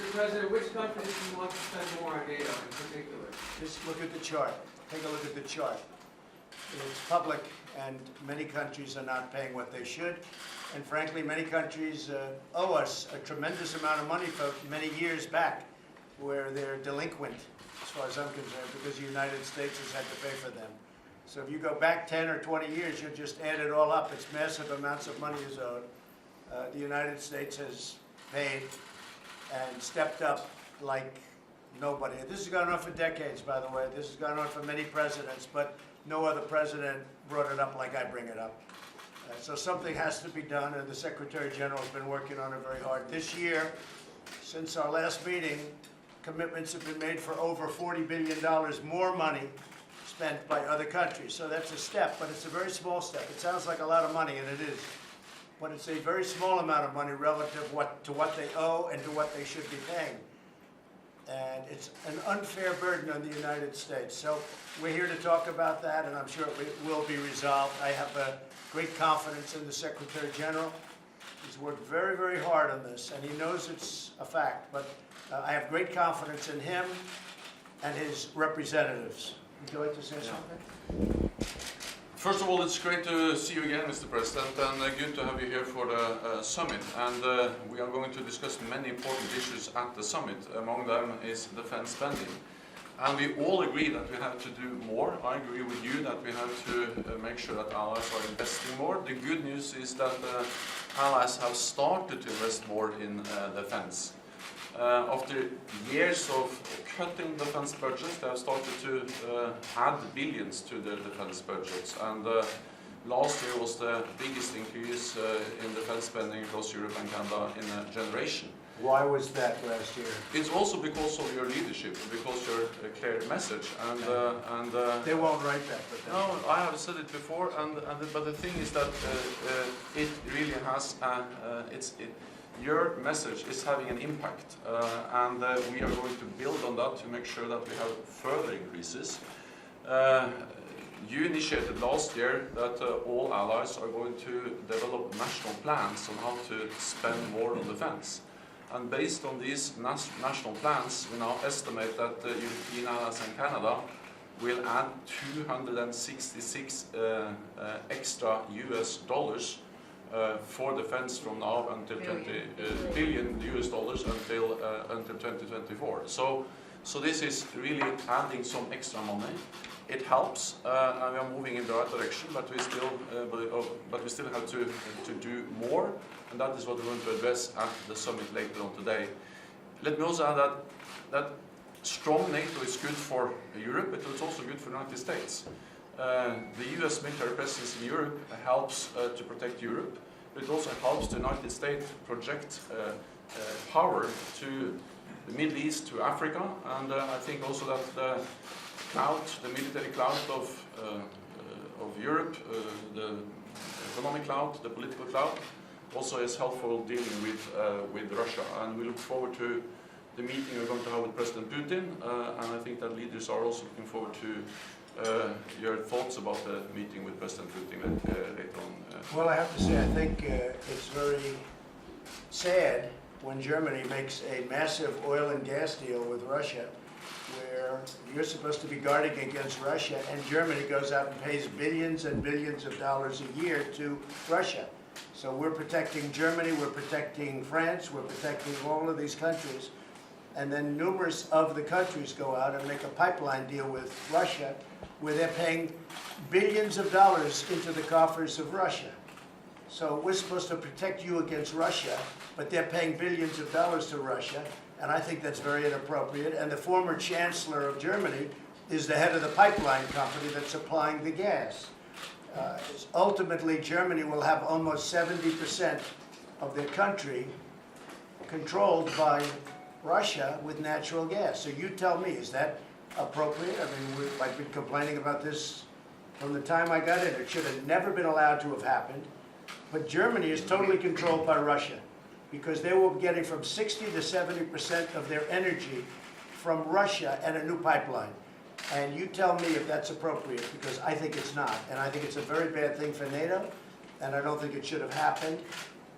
Mr. President, which countries do you want to spend more on NATO in particular? Just look at the chart. Take a look at the chart. It's public, and many countries are not paying what they should. And frankly, many countries owe us a tremendous amount of money for many years back, where they're delinquent, as far as I'm concerned, because the United States has had to pay for them. So if you go back 10 or 20 years, you just add it all up. It's massive amounts of money is owed. The United States has paid and stepped up like nobody. This has gone on for decades, by the way. This has gone on for many presidents, but no other president brought it up like I bring it up. So something has to be done, and the Secretary General has been working on it very hard. This year, since our last meeting, commitments have been made for over $40 billion more money spent by other countries. So that's a step, but it's a very small step. It sounds like a lot of money, and it is. But it's a very small amount of money relative to what they owe and to what they should be paying. And it's an unfair burden on the United States. So we're here to talk about that, and I'm sure it will be resolved. I have great confidence in the Secretary General. He's worked very, very hard on this, and he knows it's a fact. But I have great confidence in him and his representatives. Would you like to say something? First of all, it's great to see you again, Mr. President, and good to have you here for the summit. And we are going to discuss many important issues at the summit. Among them is defense spending. And we all agree that we have to do more. I agree with you that we have to make sure that allies are investing more. The good news is that allies have started to invest more in defense. After years of cutting defense budgets, they have started to add billions to their defense budgets. And last year was the biggest increase in defense spending across Europe and Canada in a generation. Why was that last year? It's also because of your leadership, because your clear message. And they won't write that, but no, I have said it before. But the thing is that it really has your message is having an impact, and we are going to build on that to make sure that we have further increases. You initiated last year that all allies are going to develop national plans on how to spend more on defense. And based on these national plans, we now estimate that the European allies and Canada will add 266 extra US dollars for defense from now until billion US dollars until 2024. So this is really adding some extra money. It helps, and we are moving in the right direction, but we still have to do more, and that is what we're going to address at the summit later on today. Let me also add that strong NATO is good for Europe, but it's also good for the United States. The US military presence in Europe helps to protect Europe, but it also helps the United States project power to the Middle East, to Africa, and I think also that the military clout of Europe, the economic clout, the political clout, also is helpful dealing with Russia. And we look forward to the meeting we're going to have with President Putin, and I think that leaders are also looking forward to your thoughts about the meeting with President Putin later on. Well, I have to say, I think it's very sad when Germany makes a massive oil and gas deal with Russia, where you're supposed to be guarding against Russia, and Germany goes out and pays billions and billions of dollars a year to Russia. So we're protecting Germany, we're protecting France, we're protecting all of these countries, and then numerous of the countries go out and make a pipeline deal with Russia, where they're paying billions of dollars into the coffers of Russia. So we're supposed to protect you against Russia, but they're paying billions of dollars to Russia, and I think that's very inappropriate. And the former Chancellor of Germany is the head of the pipeline company that's supplying the gas. Ultimately, Germany will have almost 70% of their country controlled by Russia with natural gas. So you tell me, is that appropriate? I mean, I've been complaining about this from the time I got in. It should have never been allowed to have happened. But Germany is totally controlled by Russia, because they will be getting from 60 to 70% of their energy from Russia and a new pipeline. And you tell me if that's appropriate, because I think it's not. And I think it's a very bad thing for NATO, and I don't think it should have happened.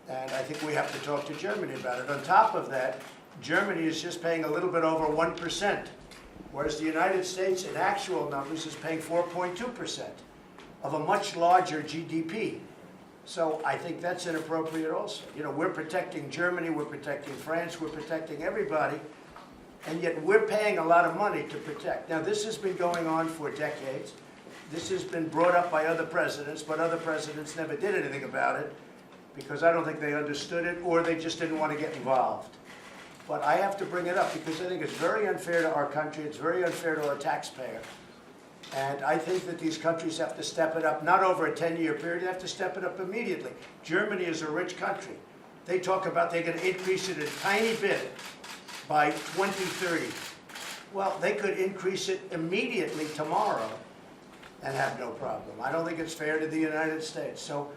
And I think we have to talk to Germany about it. On top of that, Germany is just paying a little bit over 1%, whereas the United States, in actual numbers, is paying 4.2% of a much larger GDP. So I think that's inappropriate also. You know, we're protecting Germany, we're protecting France, we're protecting everybody, and yet we're paying a lot of money to protect. Now, this has been going on for decades. This has been brought up by other presidents, but other presidents never did anything about it because I don't think they understood it or they just didn't want to get involved. But I have to bring it up because I think it's very unfair to our country, it's very unfair to our taxpayer. And I think that these countries have to step it up, not over a 10-year period, they have to step it up immediately. Germany is a rich country. They talk about they're going to increase it a tiny bit by 2030. Well, they could increase it immediately tomorrow and have no problem. I don't think it's fair to the United States. So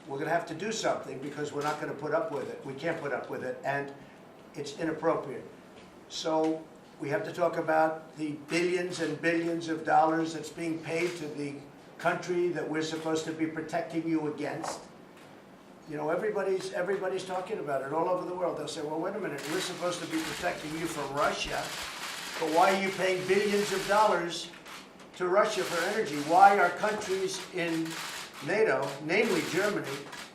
we're going to have to do something because we're not going to put up with it. We can't put up with it, and it's inappropriate. So we have to talk about the billions and billions of dollars that's being paid to the country that we're supposed to be protecting you against. You know, everybody's talking about it all over the world. They'll say, well, wait a minute, we're supposed to be protecting you from Russia, but why are you paying billions of dollars to Russia for energy? Why are countries in NATO, namely Germany,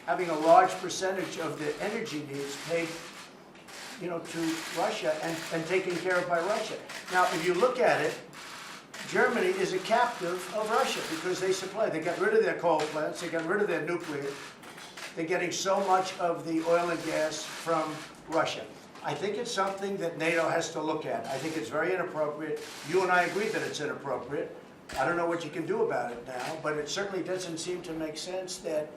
having a large percentage of the energy needs paid, you know, to Russia and taken care of by Russia? Now, if you look at it, Germany is a captive of Russia because they supply. They got rid of their coal plants. They got rid of their nuclear. They're getting so much of the oil and gas from Russia. I think it's something that NATO has to look at. I think it's very inappropriate. You and I agree that it's inappropriate. I don't know what you can do about it now, but it certainly doesn't seem to make sense that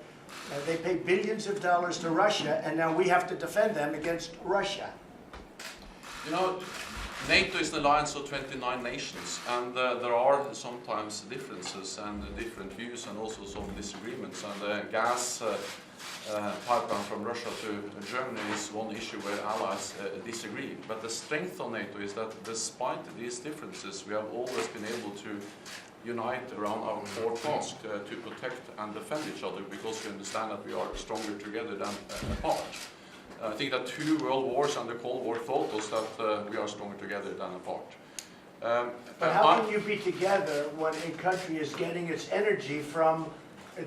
they pay billions of dollars to Russia, and now we have to defend them against Russia. You know, NATO is an alliance of 29 nations, and there are sometimes differences and different views and also some disagreements. And the gas pipeline from Russia to Germany is one issue where allies disagree. But the strength of NATO is that despite these differences, we have always been able to unite around our core task to protect and defend each other because we understand that we are stronger together than apart. I think that 2 world wars and the Cold War taught us that we are stronger together than apart. But how can you be together when a country is getting its energy from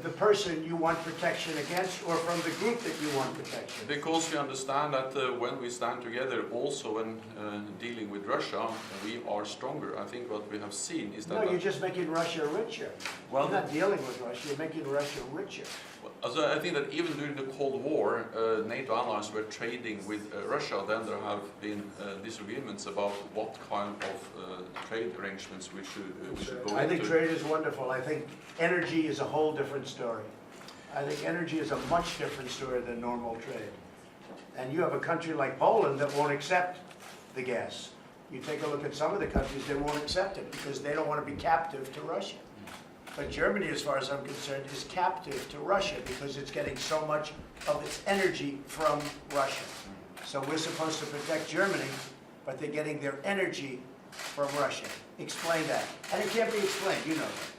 the person you want protection against or from the group that you want protection? Because we understand that when we stand together, also when dealing with Russia, we are stronger. I think what we have seen is that... No, you're just making Russia richer. Well, you're not dealing with Russia, you're making Russia richer. So I think that even during the Cold War, NATO allies were trading with Russia. Then there have been disagreements about what kind of trade arrangements we should go into. I think trade is wonderful. I think energy is a whole different story. I think energy is a much different story than normal trade. And you have a country like Poland that won't accept the gas. You take a look at some of the countries, they won't accept it because they don't want to be captive to Russia. But Germany, as far as I'm concerned, is captive to Russia because it's getting so much of its energy from Russia. So we're supposed to protect Germany, but they're getting their energy from Russia. Explain that. And it can't be explained, you know that.